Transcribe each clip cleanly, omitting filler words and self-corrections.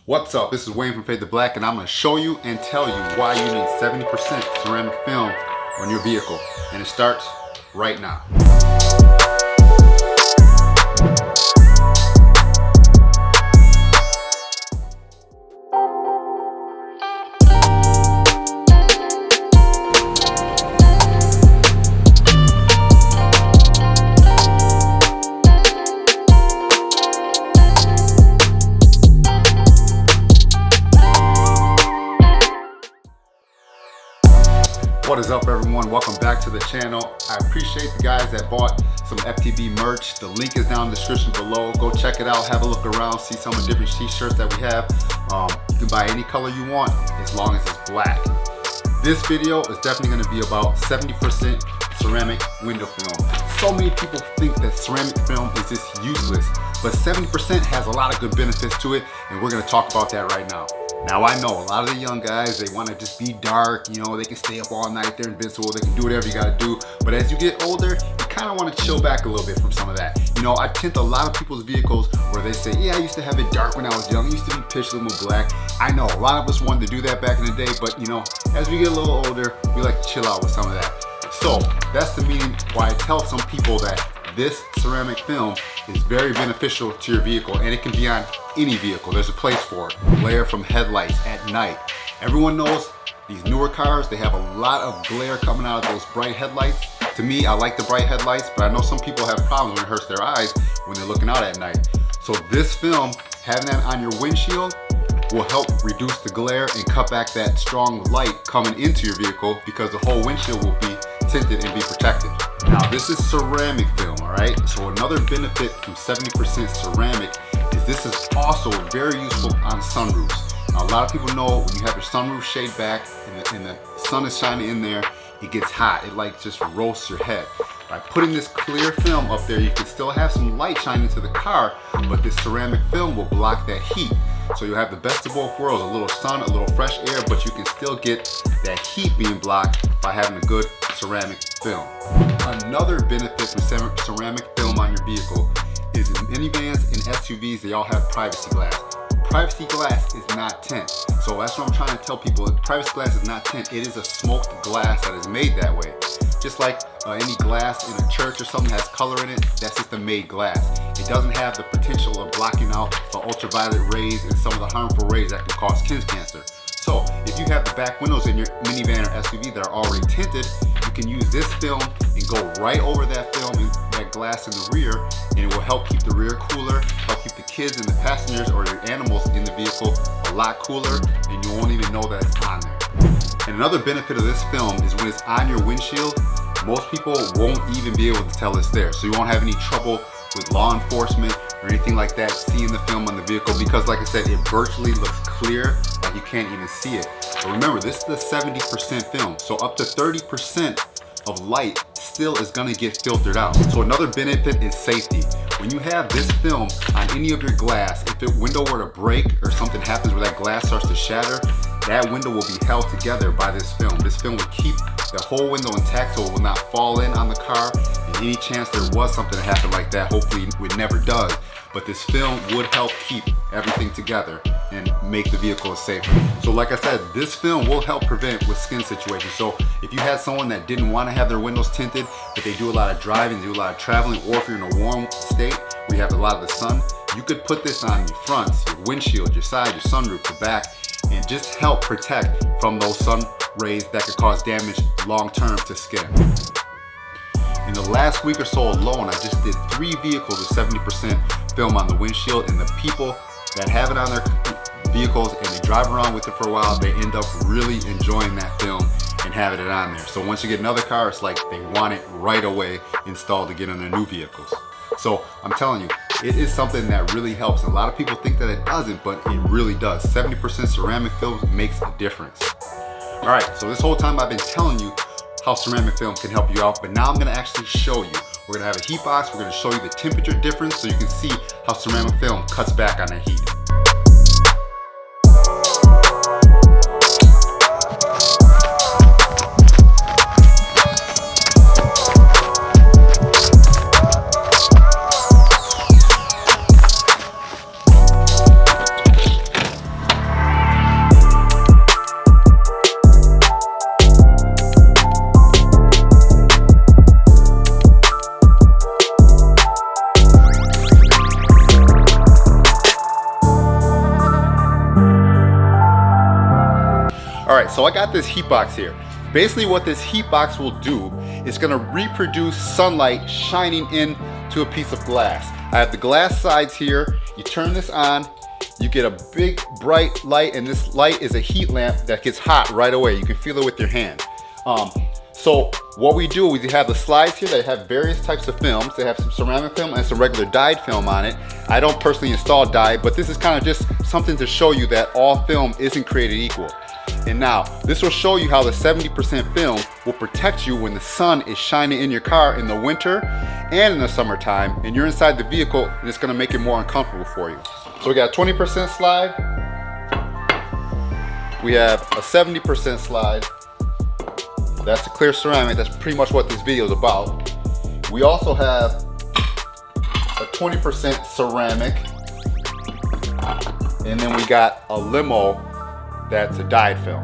What's up? This is Wayne from Fade to Black, and I'm going to show you and tell you why you need 70% ceramic film on your vehicle. And it starts right now. What is up, everyone? Welcome back to the channel. I appreciate the guys that bought some FTB merch. The link is down in the description below. Go check it out, have a look around, see some of the different t-shirts that we have. You can buy any color you want as long as it's black. This video is definitely going to be about 70% ceramic window film. So many people think that ceramic film is just useless, but 70% has a lot of good benefits to it, and we're going to talk about that right now. Now, I know a lot of the young guys, they want to just be dark, you know, they can stay up all night, they're invincible, they can do whatever you got to do. But as you get older, you kind of want to chill back a little bit from some of that. You know, I tint a lot of people's vehicles where they say, yeah, I used to have it dark when I was young, I used to be pitch little black. I know a lot of us wanted to do that back in the day, but you know, as we get a little older, we like to chill out with some of that. So that's the meaning why I tell some people that this ceramic film is very beneficial to your vehicle, and it can be on any vehicle. There's a place for it. Glare from headlights at night. Everyone knows these newer cars, they have a lot of glare coming out of those bright headlights. To me, I like the bright headlights, but I know some people have problems when it hurts their eyes when they're looking out at night. So this film, having that on your windshield, will help reduce the glare and cut back that strong light coming into your vehicle, because the whole windshield will be tinted and be protected. Now, this is ceramic film, all right? So another benefit from 70% ceramic is this is also very useful on sunroofs. Now, a lot of people know when you have your sunroof shade back and the sun is shining in there, it gets hot. It like just roasts your head. By putting this clear film up there, you can still have some light shining into the car, but this ceramic film will block that heat. So you'll have the best of both worlds, a little sun, a little fresh air, but you can still get that heat being blocked by having a good ceramic film. Another benefit from ceramic film on your vehicle is in minivans and SUVs, they all have privacy glass. Privacy glass is not tint. So that's what I'm trying to tell people. Privacy glass is not tint. It is a smoked glass that is made that way. Just like any glass in a church or something has color in it, that's just a made glass. It doesn't have the potential of blocking out the ultraviolet rays and some of the harmful rays that can cause skin cancer. So if you have the back windows in your minivan or SUV that are already tinted, you can use this film and go right over that film and that glass in the rear, and it will help keep the rear cooler, help keep the kids and the passengers or your animals in the vehicle a lot cooler, and you won't even know that it's on there. And another benefit of this film is when it's on your windshield, most people won't even be able to tell it's there. So you won't have any trouble with law enforcement or anything like that seeing the film on the vehicle, because like I said, it virtually looks clear, like you can't even see it. But remember, this is the 70% film, so up to 30% of light still is gonna get filtered out. So another benefit is safety. When you have this film on any of your glass, if the window were to break or something happens where that glass starts to shatter, that window will be held together by this film. This film will keep the whole window intact, so it will not fall in on the car. And any chance there was something to happen like that, hopefully it never does, but this film would help keep everything together and make the vehicle safer. So like I said, this film will help prevent with skin situations. So if you had someone that didn't want to have their windows tinted, but they do a lot of driving, do a lot of traveling, or if you're in a warm state where you have a lot of the sun, you could put this on your fronts, your windshield, your side, your sunroof, your back, and just help protect from those sun rays that could cause damage long-term to skin. In the last week or so alone, I just did 3 vehicles with 70% film on the windshield, and the people that have it on their vehicles and they drive around with it for a while, they end up really enjoying that film and having it on there. So once you get another car, it's like they want it right away installed to get on their new vehicles. So I'm telling you, it is something that really helps. A lot of people think that it doesn't, but it really does. 70% ceramic film makes a difference. All right, so this whole time I've been telling you how ceramic film can help you out, but now I'm gonna actually show you. We're gonna have a heat box, we're gonna show you the temperature difference so you can see how ceramic film cuts back on that heat. right, so I got this heat box here. Basically what this heat box will do is gonna reproduce sunlight shining into a piece of glass. I have the glass sides here. You turn this on, you get a big bright light, and this light is a heat lamp that gets hot right away. You can feel it with your hand. So what we do is we have the slides here that have various types of films. They have some ceramic film and some regular dyed film on it. I don't personally install dye, but this is kind of just something to show you that all film isn't created equal. And now, this will show you how the 70% film will protect you when the sun is shining in your car in the winter and in the summertime, and you're inside the vehicle, and it's gonna make it more uncomfortable for you. So we got a 20% slide. We have a 70% slide. That's the clear ceramic. That's pretty much what this video is about. We also have a 20% ceramic. And then we got a limo that's a dyed film.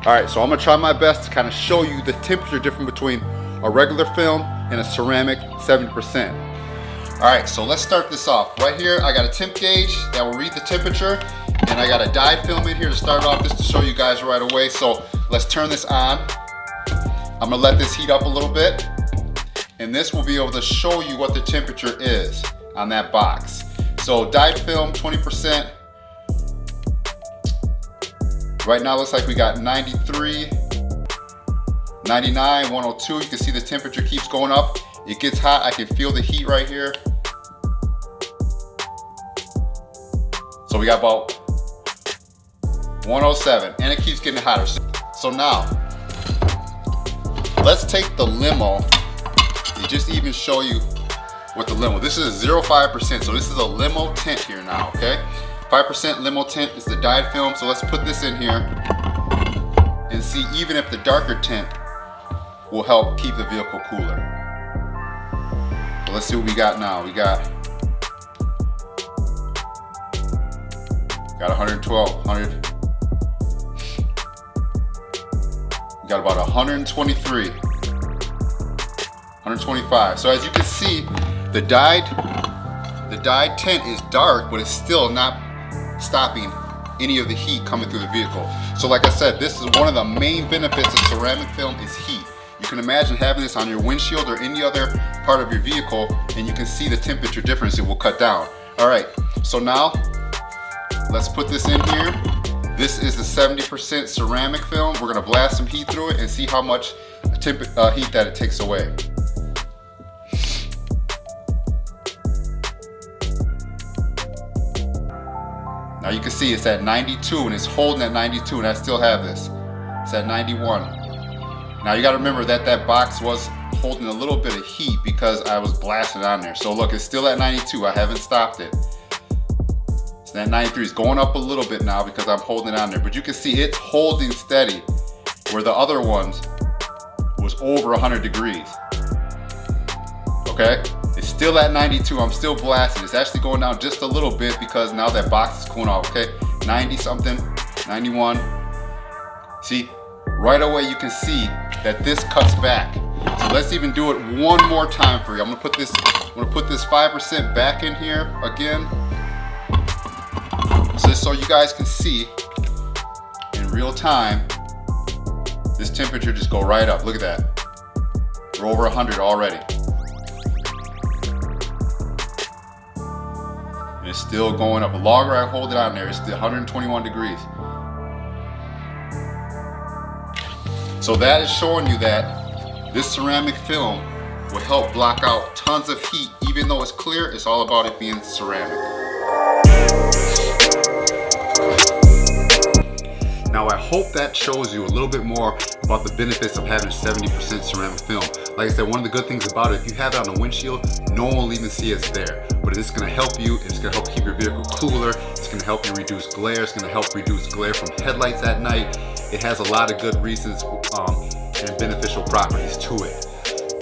All right, so I'm gonna try my best to kind of show you the temperature difference between a regular film and a ceramic 70%. All right, so let's start this off. Right here, I got a temp gauge that will read the temperature, and I got a dyed film in here to start off, just to show you guys right away. So let's turn this on. I'm gonna let this heat up a little bit, and this will be able to show you what the temperature is on that box. So dyed film, 20%. Right now looks like we got 93, 99, 102. You can see the temperature keeps going up. It gets hot. I can feel the heat right here. So we got about 107, and it keeps getting hotter. So now, let's take the limo and just even show you what the limo. This is 0.5%, so this is a limo tint here now, okay? 5% limo tint is the dyed film, so let's put this in here and see even if the darker tint will help keep the vehicle cooler. So let's see what we got now. We got 112, 100. We got about 123, 125. So as you can see, the dyed tint is dark, but it's still not stopping any of the heat coming through the vehicle. So like I said, this is one of the main benefits of ceramic film is heat. You can imagine having this on your windshield or any other part of your vehicle, and you can see the temperature difference it will cut down. All right, so now let's put this in here. This is the 70% ceramic film. We're gonna blast some heat through it and see how much heat that it takes away. Now you can see it's at 92 and it's holding at 92, and I still have this. It's at 91. Now you gotta remember that that box was holding a little bit of heat because I was blasting on there. So look, it's still at 92. I haven't stopped it. So that 93 is going up a little bit now because I'm holding it on there. But you can see it's holding steady where the other ones was over 100 degrees. Okay? It's still at 92. I'm still blasting. It's actually going down just a little bit because now that box is cooling off. Okay? 90 something, 91. See, right away you can see that this cuts back. So let's even do it one more time for you. I'm gonna put this 5% back in here again. Just so you guys can see in real time, this temperature just go right up. Look at that. We're over 100 already. And it's still going up. The longer I hold it on there, it's still 121 degrees. So that is showing you that this ceramic film will help block out tons of heat. Even though it's clear, it's all about it being ceramic. Now I hope that shows you a little bit more about the benefits of having 70% ceramic film. Like I said, one of the good things about it, if you have it on the windshield, no one will even see it's there. But it's gonna help you, it's gonna help keep your vehicle cooler, it's gonna help you reduce glare, it's gonna help reduce glare from headlights at night. It has a lot of good reasons and beneficial properties to it.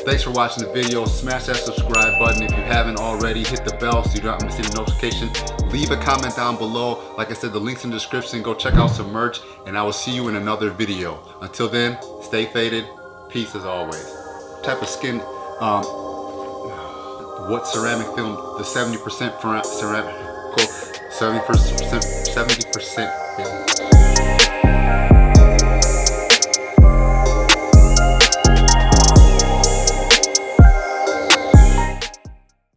Thanks for watching the video. Smash that subscribe button if you haven't already. Hit the bell so you don't miss any notification. Leave a comment down below. Like I said, the link's in the description. Go check out some merch, and I will see you in another video. Until then, stay faded. Peace as always. What type of skin, what ceramic film, the 70% ceramic, 70% finish.